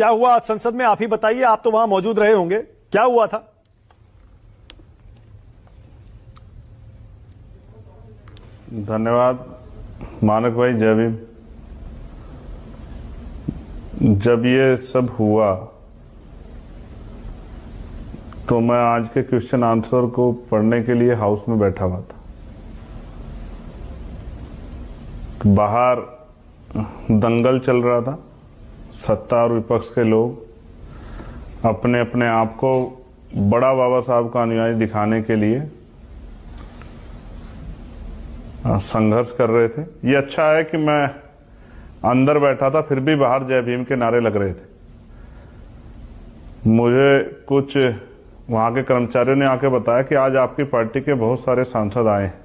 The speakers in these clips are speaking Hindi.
क्या हुआ आज संसद में, आप ही बताइए, आप तो वहां मौजूद रहे होंगे, क्या हुआ था? धन्यवाद मानक भाई, जय भीम। जब ये सब हुआ तो मैं आज के क्वेश्चन आंसर को पढ़ने के लिए हाउस में बैठा हुआ था। बाहर दंगल चल रहा था, सत्ता और विपक्ष के लोग अपने अपने आप को बड़ा बाबा साहब का अनुयायी दिखाने के लिए संघर्ष कर रहे थे। ये अच्छा है कि मैं अंदर बैठा था, फिर भी बाहर जय भीम के नारे लग रहे थे। मुझे कुछ वहां के कर्मचारियों ने आके बताया कि आज आपकी पार्टी के बहुत सारे सांसद आए हैं।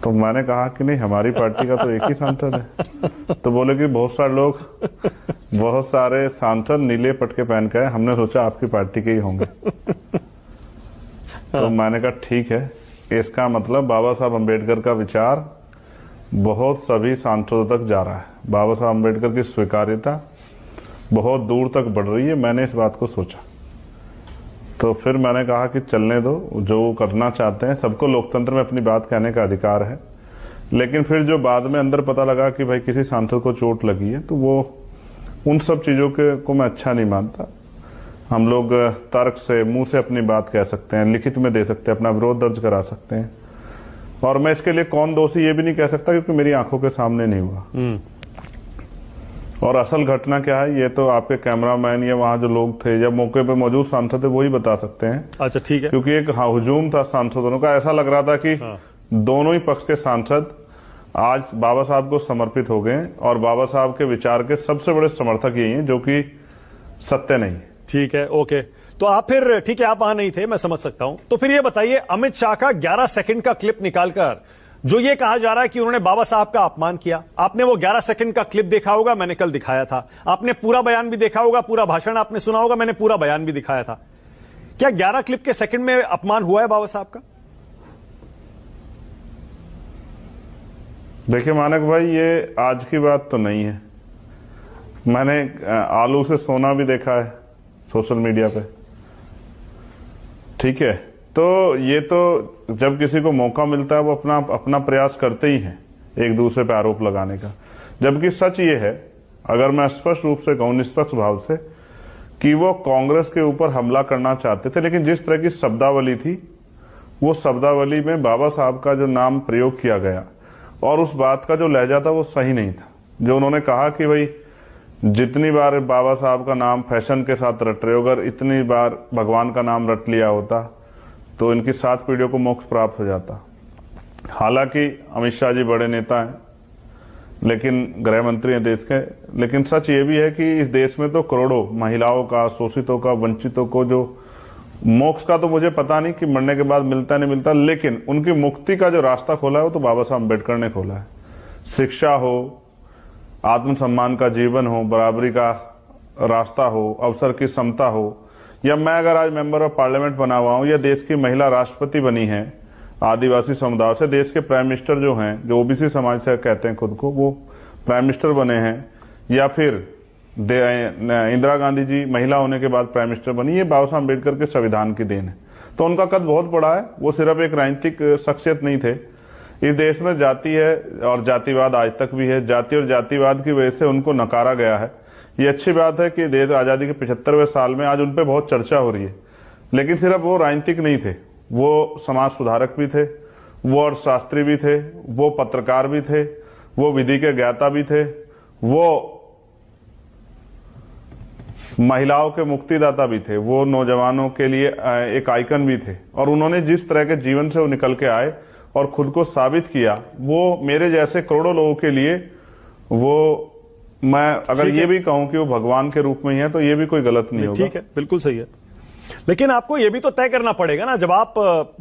तो मैंने कहा कि नहीं, हमारी पार्टी का तो एक ही सांसद है। तो बोले कि बहुत सारे लोग, बहुत सारे सांसद नीले पटके पहन के आए, हमने सोचा आपकी पार्टी के ही होंगे। तो मैंने कहा ठीक है, इसका मतलब बाबा साहब अम्बेडकर का विचार बहुत सभी सांसदों तक जा रहा है, बाबा साहब अम्बेडकर की स्वीकार्यता बहुत दूर तक बढ़ रही है। मैंने इस बात को सोचा, तो फिर मैंने कहा कि चलने दो, जो करना चाहते हैं, सबको लोकतंत्र में अपनी बात कहने का अधिकार है। लेकिन फिर जो बाद में अंदर पता लगा कि भाई किसी सांसद को चोट लगी है, तो वो उन सब चीजों को मैं अच्छा नहीं मानता। हम लोग तर्क से, मुंह से अपनी बात कह सकते हैं, लिखित में दे सकते हैं, अपना विरोध दर्ज करा सकते हैं, और मैं इसके लिए कौन दोषी ये भी नहीं कह सकता क्योंकि मेरी आंखों के सामने नहीं हुआ। और असल घटना क्या है ये तो आपके कैमरामैन या वहां जो लोग थे या मौके पे मौजूद सांसद थे वही बता सकते हैं। अच्छा ठीक है। क्योंकि एक हुजूम था सांसदों का, ऐसा लग रहा था कि दोनों ही पक्ष के सांसद आज बाबा साहब को समर्पित हो गए और बाबा साहब के विचार के सबसे बड़े समर्थक यही हैं, जो कि सत्य नहीं। ठीक है, ओके। तो आप फिर, ठीक है, आप वहां नहीं थे, मैं समझ सकता हूं। तो फिर ये बताइए, अमित शाह का 11 सेकंड का क्लिप निकालकर जो ये कहा जा रहा है कि उन्होंने बाबा साहब का अपमान किया, आपने वो 11 सेकंड का क्लिप देखा होगा, मैंने कल दिखाया था। आपने पूरा बयान भी देखा होगा, पूरा भाषण आपने सुना होगा, मैंने पूरा बयान भी दिखाया था। क्या 11 क्लिप के सेकंड में अपमान हुआ है बाबा साहब का? देखिए मानक भाई, ये आज की बात तो नहीं है। मैंने आलू से सोना भी देखा है सोशल मीडिया पे, ठीक है। तो ये तो जब किसी को मौका मिलता है वो अपना प्रयास करते ही हैं एक दूसरे पे आरोप लगाने का। जबकि सच ये है, अगर मैं स्पष्ट रूप से कहूं, निष्पक्ष भाव से, कि वो कांग्रेस के ऊपर हमला करना चाहते थे, लेकिन जिस तरह की शब्दावली थी, वो शब्दावली में बाबा साहब का जो नाम प्रयोग किया गया और उस बात का जो लहजा था वो सही नहीं था। जो उन्होंने कहा कि भाई जितनी बार बाबा साहब का नाम फैशन के साथ रट रहे हो, अगर इतनी बार भगवान का नाम रट लिया होता तो इनकी 7 पीढ़ियों को मोक्ष प्राप्त हो जाता। हालांकि अमित शाह जी बड़े नेता हैं, लेकिन गृह मंत्री हैं देश के, लेकिन सच ये भी है कि इस देश में तो करोड़ों महिलाओं का, शोषितों का, वंचितों को जो मोक्ष का तो मुझे पता नहीं कि मरने के बाद मिलता नहीं मिलता, लेकिन उनकी मुक्ति का जो रास्ता खोला है वो तो बाबा साहब अम्बेडकर ने खोला है। शिक्षा हो, आत्मसम्मान का जीवन हो, बराबरी का रास्ता हो, अवसर की समता हो, या मैं अगर आज मेंबर ऑफ पार्लियामेंट बना हुआ हूं, या देश की महिला राष्ट्रपति बनी है आदिवासी समुदाय से, देश के प्राइम मिनिस्टर जो हैं, जो ओबीसी समाज से कहते हैं खुद को, वो प्राइम मिनिस्टर बने हैं, या फिर इंदिरा गांधी जी महिला होने के बाद प्राइम मिनिस्टर बनी, ये बाबा साहब अम्बेडकर के संविधान की देन है। तो उनका कद बहुत बड़ा है, वो सिर्फ एक राजनीतिक शख्सियत नहीं थे। इस देश में जाति है और जातिवाद आज तक भी है। जाति और जातिवाद की वजह से उनको नकारा गया है। ये अच्छी बात है कि देश आजादी के 75वें साल में आज उन पे बहुत चर्चा हो रही है, लेकिन सिर्फ वो राजनीतिक नहीं थे, वो समाज सुधारक भी थे, वो अर्थशास्त्री भी थे, वो पत्रकार भी थे, वो विधि के ज्ञाता भी थे, वो महिलाओं के मुक्तिदाता भी थे, वो नौजवानों के लिए एक आइकन भी थे। और उन्होंने जिस तरह के जीवन से वो निकल के आए और खुद को साबित किया, वो मेरे जैसे करोड़ों लोगों के लिए, वो मैं अगर ये भी कहूं कि वो भगवान के रूप में ही है तो ये भी कोई गलत नहीं होगा। ठीक है, बिल्कुल सही है। लेकिन आपको ये भी तो तय करना पड़ेगा ना, जब आप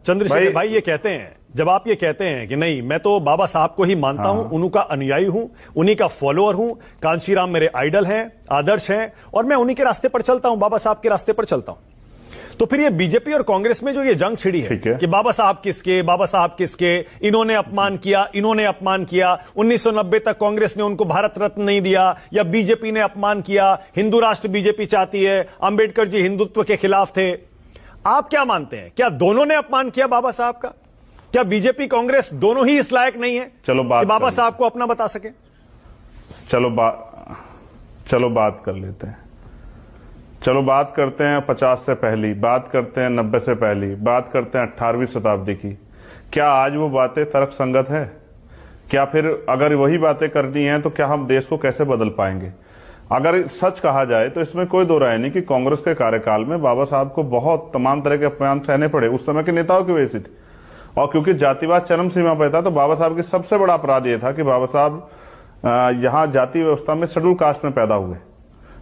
चंद्रशेखर भाई ये कहते हैं, जब आप ये कहते हैं कि नहीं मैं तो बाबा साहब को ही मानता हूं, उनका अनुयायी हूं, उन्हीं का फॉलोअर हूं, कांशीराम मेरे आइडल हैं, आदर्श हैं, और मैं उन्हीं के रास्ते पर चलता हूं, बाबा साहब के रास्ते पर चलता हूं। तो फिर ये बीजेपी और कांग्रेस में जो ये जंग छिड़ी है कि बाबा साहब किसके, इन्होंने अपमान किया, 1990 तक कांग्रेस ने उनको भारत रत्न नहीं दिया, या बीजेपी ने अपमान किया, हिंदू राष्ट्र बीजेपी चाहती है, अंबेडकर जी हिंदुत्व के खिलाफ थे। आप क्या मानते हैं, क्या दोनों ने अपमान किया बाबा साहब का? क्या बीजेपी कांग्रेस दोनों ही इस लायक नहीं है चलो कि बाबा साहब को अपना बता सके? चलो बात कर लेते हैं। चलो बात करते हैं 50 से पहली, बात करते हैं 90 से पहली, बात करते हैं 18वीं शताब्दी की। क्या आज वो बातें तर्कसंगत है? क्या फिर अगर वही बातें करनी है तो क्या हम देश को कैसे बदल पाएंगे? अगर सच कहा जाए तो इसमें कोई दो राय नहीं कि कांग्रेस के कार्यकाल में बाबा साहब को बहुत तमाम तरह के अपमान सहने पड़े, उस समय के नेताओं की वजह से थी। और क्योंकि जातिवाद चरम सीमा पर था तो बाबा साहब की सबसे बड़ा अपराध यह था कि बाबा साहब यहाँ जाति व्यवस्था में शेड्यूल कास्ट में पैदा हुए,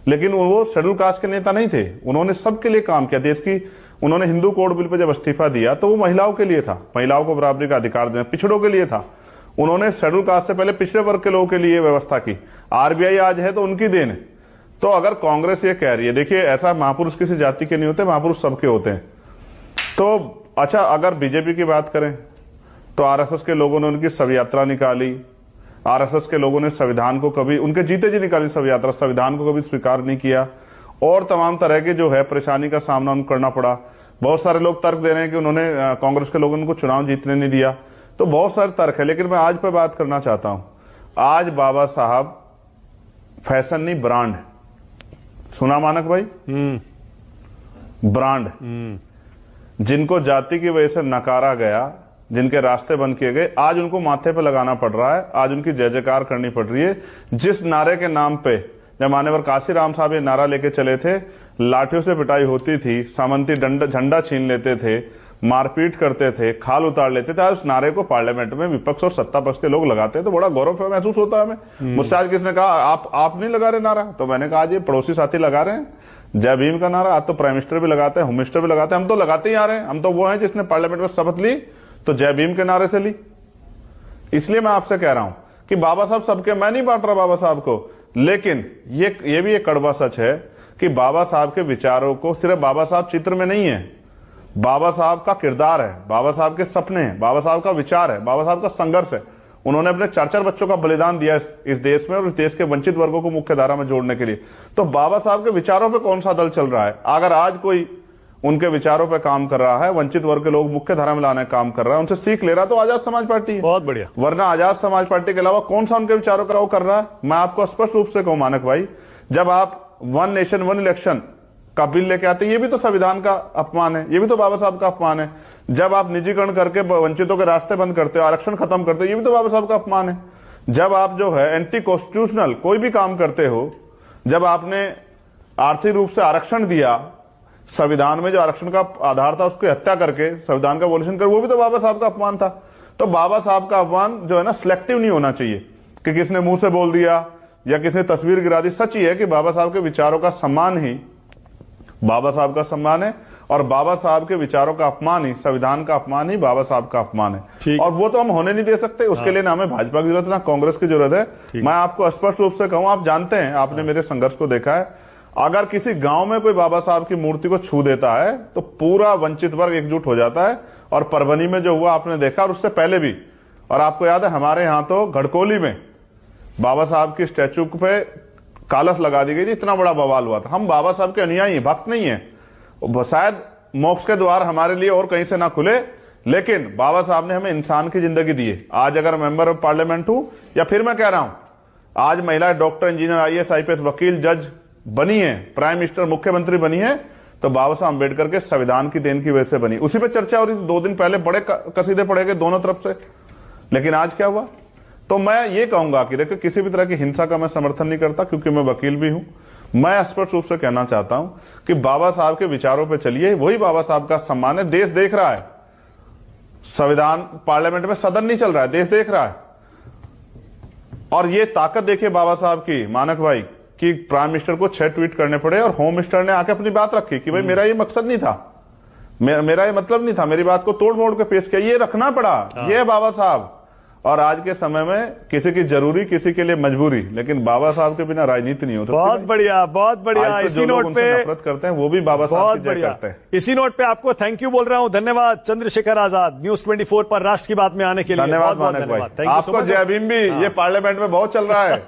लेकिन वो शेड्यूल कास्ट के नेता नहीं थे। उन्होंने सबके लिए काम किया देश की। उन्होंने हिंदू कोड बिल पर जब इस्तीफा दिया तो वो महिलाओं के लिए था, महिलाओं को बराबरी का अधिकार देना, पिछड़ों के लिए था। उन्होंने शेड्यूल कास्ट से पहले पिछड़े वर्ग के लोगों के लिए व्यवस्था की। आरबीआई आज है तो उनकी देन है। तो अगर कांग्रेस ये कह रही है, देखिए ऐसा महापुरुष किसी जाति के नहीं होते, महापुरुष सबके होते हैं। तो अच्छा, अगर बीजेपी की बात करें तो आरएसएस के लोगों ने उनकी शव यात्रा निकाली। आरएसएस के लोगों ने संविधान को कभी, उनके जीते जी निकाली शव यात्रा, संविधान को कभी स्वीकार नहीं किया और तमाम तरह के जो है परेशानी का सामना उनको करना पड़ा। बहुत सारे लोग तर्क दे रहे हैं कि उन्होंने कांग्रेस के लोगों ने उनको चुनाव जीतने नहीं दिया। तो बहुत सारे तर्क है, लेकिन मैं आज पे बात करना चाहता हूं। आज बाबा साहब फैशन नहीं, ब्रांड है। सुना मानक भाई? ब्रांड। जिनको जाति की वजह से नकारा गया, जिनके रास्ते बंद किए गए, आज उनको माथे पे लगाना पड़ रहा है, आज उनकी जय जयकार करनी पड़ रही है। जिस नारे के नाम पे जब मान्यवर काशीराम साहब ये नारा लेके चले थे, लाठियों से पिटाई होती थी, सामंती झंडा छीन लेते थे, मारपीट करते थे, खाल उतार लेते थे। आज उस नारे को पार्लियामेंट में विपक्ष और सत्ता पक्ष के लोग लगाते हैं तो बड़ा गौरव महसूस होता है हमें। मुझसे आज किसने कहा आप नहीं लगा रहे नारा, तो मैंने कहा आज ये पड़ोसी साथी लगा रहे हैं जय भीम का नारा। आज तो प्राइम मिनिस्टर भी लगाते हैं, होम मिनिस्टर भी लगाते हैं, हम तो लगाते ही आ रहे हैं। हम तो वो हैं जिसने पार्लियामेंट में शपथ ली तो जय भीम के नारे से ली। इसलिए मैं आपसे कह रहा हूं कि बाबा साहब सबके, मैं नहीं बांट रहा बाबा साहब को, लेकिन ये भी एक कड़वा सच है कि बाबा साहब के विचारों को सिर्फ बाबा साहब चित्र में नहीं है, बाबा साहब का किरदार है, बाबा साहब के सपने हैं, बाबा साहब का विचार है, बाबा साहब का संघर्ष है। उन्होंने अपने 4-4 बच्चों का बलिदान दिया इस देश में और इस देश के वंचित वर्गों को मुख्य धारा में जोड़ने के लिए। तो बाबा साहब के विचारों पे कौन सा दल चल रहा है? अगर आज कोई उनके विचारों पे काम कर रहा है, वंचित वर्ग के लोग मुख्य धारा में लाने का काम कर रहा है, उनसे सीख ले रहा है, तो आजाद समाज पार्टी है। बहुत बढ़िया। वरना आजाद समाज पार्टी के अलावा कौन सा उनके विचारों का वो कर रहा है? मैं आपको स्पष्ट रूप से कहूं मानक भाई, जब आप 1 नेशन 1 इलेक्शन का बिल लेके आते हैं, ये भी तो संविधान का अपमान है, ये भी तो बाबा साहब का अपमान है। जब आप निजीकरण करके वंचितों के रास्ते बंद करते हो, आरक्षण खत्म करते हो, ये भी तो बाबा साहब का अपमान है। जब आप जो है एंटी कॉन्स्टिट्यूशनल कोई भी काम करते हो, जब आपने आर्थिक रूप से आरक्षण दिया, संविधान में जो आरक्षण का आधार था उसकी हत्या करके संविधान का वॉल्यूशन कर, वो भी तो बाबा साहब का अपमान था। तो बाबा साहब का अपमान जो है ना, सिलेक्टिव नहीं होना चाहिए कि किसने मुंह से बोल दिया या किसने तस्वीर गिरा दी। सच ही है कि बाबा साहब के विचारों का सम्मान ही बाबा साहब का सम्मान है और बाबा साहब के विचारों का अपमान ही, संविधान का अपमान ही बाबा साहब का अपमान है। और वो तो हम होने नहीं दे सकते। उसके लिए ना हमें भाजपा की जरूरत ना कांग्रेस की जरूरत है। मैं आपको स्पष्ट रूप से कहूं, आप जानते हैं, आपने मेरे संघर्ष को देखा है, अगर किसी गांव में कोई बाबा साहब की मूर्ति को छू देता है तो पूरा वंचित वर्ग एकजुट हो जाता है। और परभनी में जो हुआ आपने देखा, और उससे पहले भी, और आपको याद है हमारे यहां तो घड़कोली में बाबा साहब की स्टैचू पे कालस लगा दी गई थी, इतना बड़ा बवाल हुआ था। हम बाबा साहब के अनुयायी हैं, भक्त नहीं है। शायद मोक्ष के द्वार हमारे लिए और कहीं से ना खुले, लेकिन बाबा साहब ने हमें इंसान की जिंदगी दी है। आज अगर मेंबर ऑफ पार्लियामेंट हूं, या फिर मैं कह रहा हूं, आज महिला डॉक्टर, इंजीनियर, आईएएस, आईपीएस, वकील, जज बनी है, प्राइम मिनिस्टर, मुख्यमंत्री बनी है, तो बाबा साहब अम्बेडकर के संविधान की देन की वजह से बनी। उसी पे चर्चा हो रही थी 2 दिन पहले, बड़े कसीदे पड़े गए दोनों तरफ से। लेकिन आज क्या हुआ? तो मैं ये कहूंगा कि देखो, किसी भी तरह की हिंसा का मैं समर्थन नहीं करता, क्योंकि मैं वकील भी हूं। मैं स्पष्ट रूप से कहना चाहता हूं कि बाबा साहब के विचारों पे चलिए, वही बाबा साहब का सम्मान है। देश देख रहा है, संविधान पार्लियामेंट में सदन नहीं चल रहा है, देश देख रहा है। और ये ताकत देखिए बाबा साहब की, मानक भाई, कि प्राइम मिनिस्टर को 6 ट्वीट करने पड़े और होम मिनिस्टर ने आके अपनी बात रखी कि भाई मेरा ये मकसद नहीं था, मेरा ये मतलब नहीं था, मेरी बात को तोड़ मोड़ के पेश किया, ये रखना पड़ा। ये बाबा साहब, और आज के समय में किसी की जरूरी, किसी के लिए मजबूरी, लेकिन बाबा साहब के बिना राजनीति नहीं हो सकती। बहुत बढ़िया, बहुत बढ़िया। आज तो इसी जो लोग नोट उनसे पे नफरत करते हैं वो भी बाबा साहब बहुत की जय बढ़िया। करते हैं। इसी नोट पे आपको थैंक यू बोल रहा हूं। धन्यवाद चंद्रशेखर आजाद, न्यूज 24 पर राष्ट्र की बात में आने के लिए। धन्यवाद बहुत-बहुत मानक धन्यवाद। भाई, थैंक यू सो आपको मच। जय भीम भी ये पार्लियामेंट में बहुत चल रहा है।